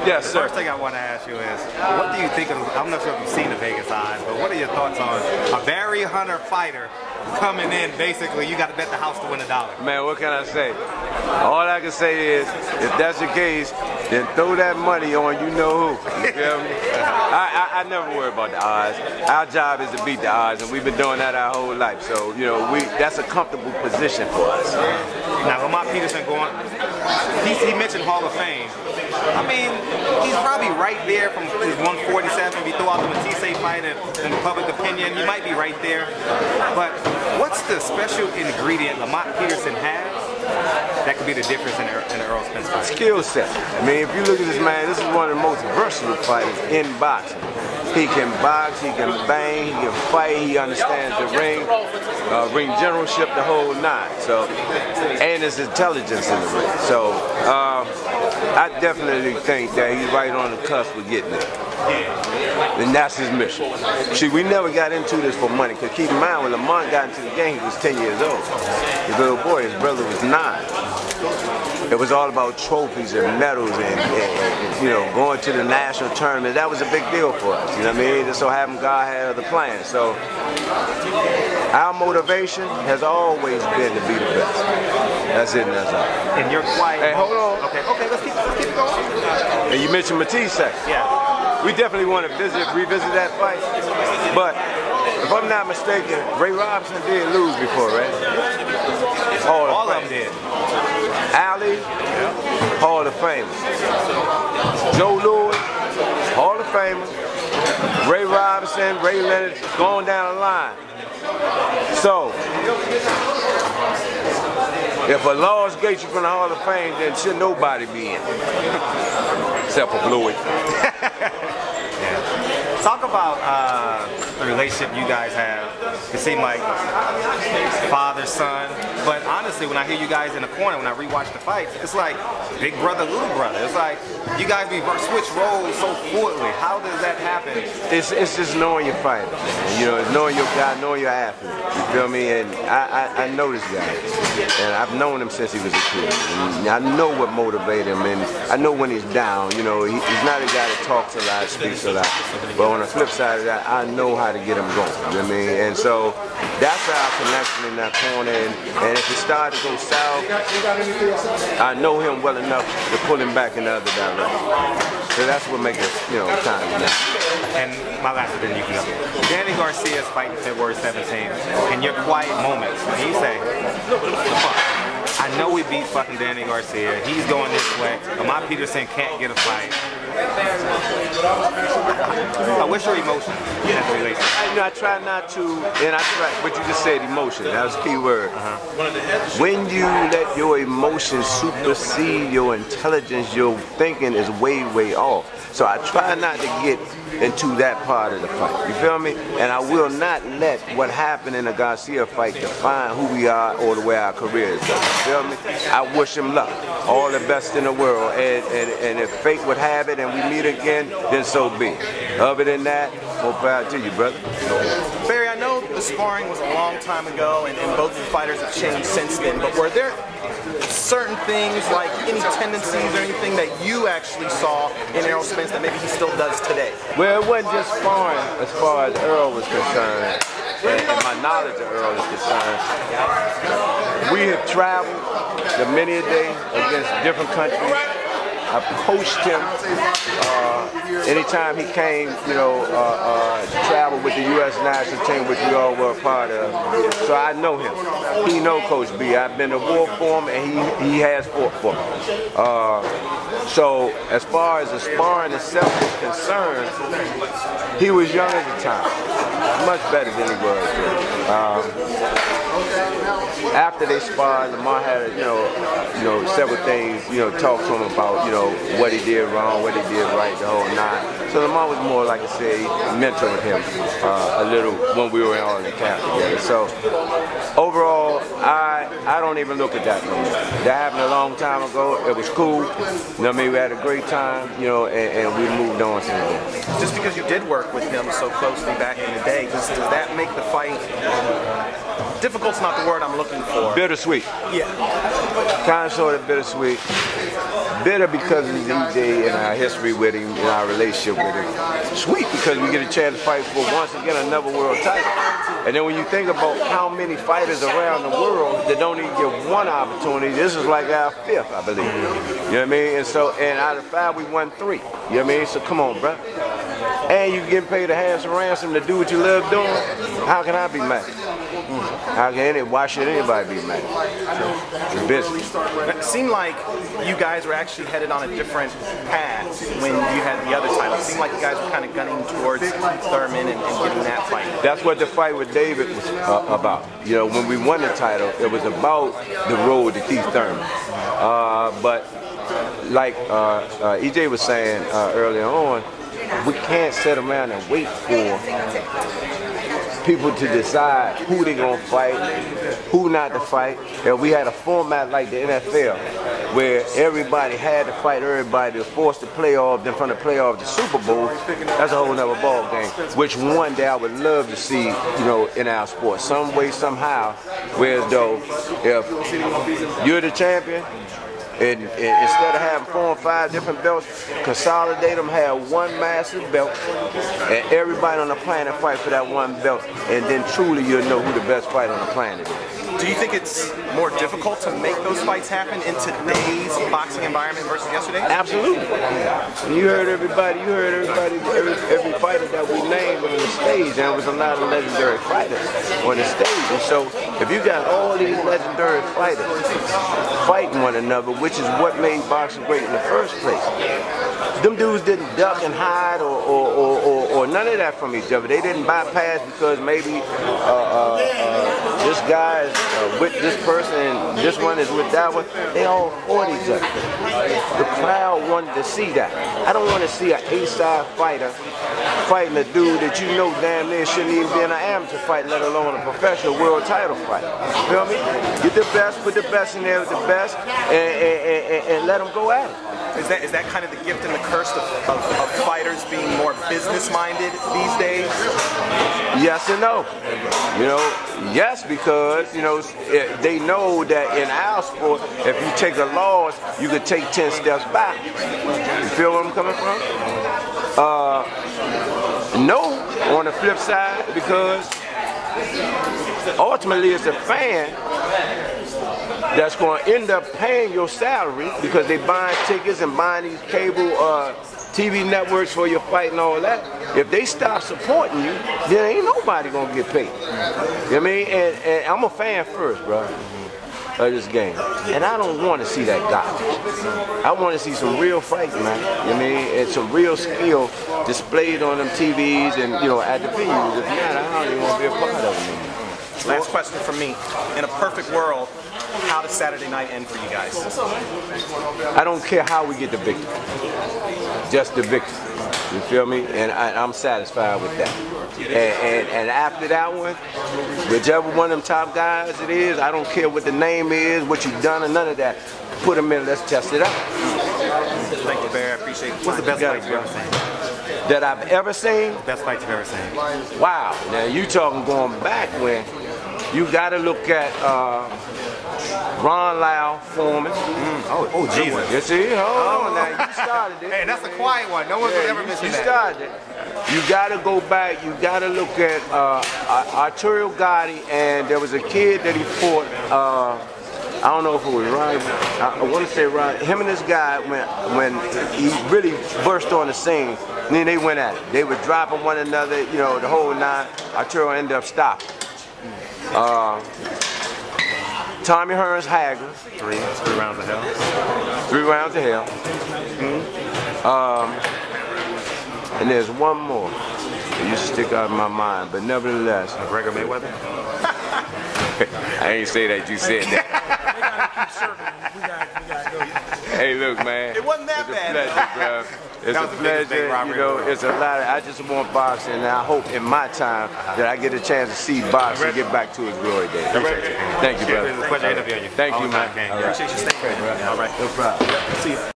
Yes, sir. The first thing I want to ask you is, what do you think of, I'm not sure if you've seen the Vegas odds, but what are your thoughts on a Barry Hunter fighter coming in, basically, you got to bet the house to win $1? Man, what can I say? All I can say is, if that's the case, then throw that money on you know who. You feel me? I never worry about the odds. Our job is to beat the odds, and we've been doing that our whole life. So, you know, that's a comfortable position for us. Now, Lamont Peterson he mentioned Hall of Fame. I mean, he's probably right there from his 147. If you throw out the Matisse fight in public opinion, he might be right there. But what's the special ingredient Lamont Peterson has that could be the difference in the Errol Spence fight? Skill set. I mean, if you look at this man, this is one of the most versatile fighters in boxing. He can box, he can bang, he can fight, he understands the ring generalship, the whole nine. So, and his intelligence in the ring. So, I definitely think that he's right on the cusp of getting there. And that's his mission. See, we never got into this for money, because keep in mind, when Lamont got into the game, he was 10 years old. His little boy, his brother was 9. It was all about trophies and medals and you know, going to the national tournament. That was a big deal for us, you know what I mean? Just so having God had other plans. So our motivation has always been to be the best. That's it and that's all. And you're quiet. Hey, hold on. Okay, let's keep it going. And you mentioned Matisse. Yeah. We definitely want to revisit that fight. But if I'm not mistaken, Ray Robinson did lose before, right? All of them did. Ali, Hall of Famer. Joe Louis, Hall of Famer. Ray Robinson, Ray Leonard, going down the line. So, if a loss gets you from the Hall of Fame, then should nobody be in. Except for Louis. Talk about the relationship you guys have. It seemed like father, son, but honestly, when I hear you guys in the corner, when I rewatch the fights, it's like big brother, little brother. It's like you guys switch roles so fluidly. How does that happen? It's just knowing your fighter, you know, knowing your guy, knowing your athlete. You feel me? And I know this guy, and I've known him since he was a kid. And I know what motivates him, and I know when he's down. You know, he's not a guy that talks a lot, speaks a lot, but on the flip side of that, I know how to get him going. You know what I mean? And so that's our connection in that corner. And if it started to go south, I know him well enough to pull him back in the other direction. So that's what makes it, you know, kind of nice. And my last thing, you can go. Danny Garcia's fighting February 17th. In your quiet moments, when you say, fuck, I know we beat fucking Danny Garcia. He's going this way. Lamont Peterson can't get a fight. What's your emotion in that relationship? You know, I try not to, and I try, but you just said emotion. That was a key word. When you let your emotions supersede your intelligence, your thinking is way, way off. So I try not to get into that part of the fight. You feel me? And I will not let what happened in the Garcia fight define who we are or the way our career is going. You feel me? I wish him luck. All the best in the world. And if fate would have it and we meet again, then so be it. Other than that, more power to you, brother. Barry, I know the sparring was a long time ago and both of the fighters have changed since then, but were there certain things, like any tendencies or anything that you actually saw in Errol Spence that maybe he still does today? Well, it wasn't just sparring as far as Earl was concerned, and my knowledge of Earl is concerned. We have traveled many a day against different countries. I coached him anytime he came, you know, to travel with the U.S. national team, which we all were a part of. So I know him. He know Coach B. I've been to war for him, and he has fought for me. So as far as the sparring itself is concerned, he was young at the time, much better than he was. After they sparred, Lamar had, you know, several things, you know, talk to him about, you know, what he did wrong, what he did right, the whole nine. So Lamar was more, like I said, mentoring him a little when we were all in the camp together. So overall, I don't even look at that no more. That happened a long time ago. It was cool. You know what I mean? We had a great time, you know, and we moved on since then. Just because you did work with him so closely back in the day, does that make the fight difficult's not the word I'm looking for? Bittersweet. Yeah. Kind of sort of bittersweet. Bitter because of EJ and our history with him and our relationship with him. Sweet because we get a chance to fight for once again another world title. And then when you think about how many fighters around the world that don't even get one opportunity, this is like our fifth, I believe. You know what I mean? And so, and out of 5, we won 3. You know what I mean? So come on, bro. And you getting paid a handsome ransom to do what you love doing. How can I be mad? Why should anybody be mad? It's business. It seemed like you guys were actually headed on a different path when you had the other title. It seemed like you guys were kind of gunning towards Thurman and getting that fight. That's what the fight with David was about. You know, when we won the title, it was about the road to Keith Thurman. But like EJ was saying earlier on, we can't sit around and wait for people to decide who they're going to fight, who not to fight. And we had a format like the NFL where everybody had to fight everybody to force the playoff, then from the playoff to Super Bowl. That's a whole nother ball game, which one day I would love to see, you know, in our sport. Some way, somehow, whereas though, if you're the champion, and instead of having 4 or 5 different belts, consolidate them, have one massive belt, and everybody on the planet fight for that one belt, and then truly you'll know who the best fighter on the planet is. Do you think it's more difficult to make those fights happen in today's boxing environment versus yesterday? Absolutely. You heard everybody, every fighter that we named on the stage, and it was a lot of legendary fighters on the stage. And so if you got all these legendary fighters fighting one another, which is what made boxing great in the first place, them dudes didn't duck and hide or none of that from each other. They didn't bypass because maybe this guy is with this person and this one is with that one. They all fought each other. The crowd wanted to see that. I don't want to see an A-side fighter fighting a dude that you know damn near shouldn't even be in an amateur fight, let alone a professional world title fight. You feel me? Get the best, put the best in there with the best, and let them go at it. Is that kind of the gift and the curse of fighters being more business-minded these days? Yes and no. You know, yes, because, you know, they know that in our sport, if you take a loss, you could take 10 steps back. You feel where I'm coming from? No, on the flip side, because ultimately it's a fan that's going to end up paying your salary because they buying tickets and buying these cable TV networks for your fight and all that. If they stop supporting you, then ain't nobody going to get paid. You know what I mean? And I'm a fan first, bro, of this game. And I don't want to see that garbage. I want to see some real fighting, man. You know what I mean? And some real skill displayed on them TVs and, you know, at the venues. If not, I don't even want to be a part of it anymore. Last question from me. In a perfect world, how does Saturday night end for you guys? I don't care how we get the victory. Just the victory. You feel me? And I'm satisfied with that. And after that one, whichever one of them top guys it is, I don't care what the name is, what you've done, or none of that. Put them in, let's test it out. Thank you, Bear. I appreciate it. What's the best fight you've ever seen? That I've ever seen? Best fight you've ever seen. Wow. Now you talking going back when you got to look at Ron Lau Foreman. Oh, Jesus. You see? Hold on now. You started it. Hey, that's a quiet one. No one's ever mentioned that. You started it. You got to go back. You got to look at Arturo Gotti, and there was a kid that he fought. I don't know if it was Ryan. I want to say Ryan. Him and this guy, when he really burst on the scene, and then they went at it. They were dropping one another, you know, the whole nine. Arturo ended up stopping. Tommy Hearns Hagler. Three rounds of hell. 3 rounds of hell. And there's one more that used to stick out in my mind, but nevertheless. McGregor Mayweather? I ain't say that, you said that. They gotta keep circling. We gotta go. Hey, look, man. It wasn't that bad. Pleasure, bro. It's a pleasure, you know, it's a lot of, I just want boxing, and I hope in my time that I get a chance to see boxing get back to its glory days. Thank you, brother. It's a pleasure interviewing you. Thank you, man. Appreciate you staying here. All right, no problem. See you.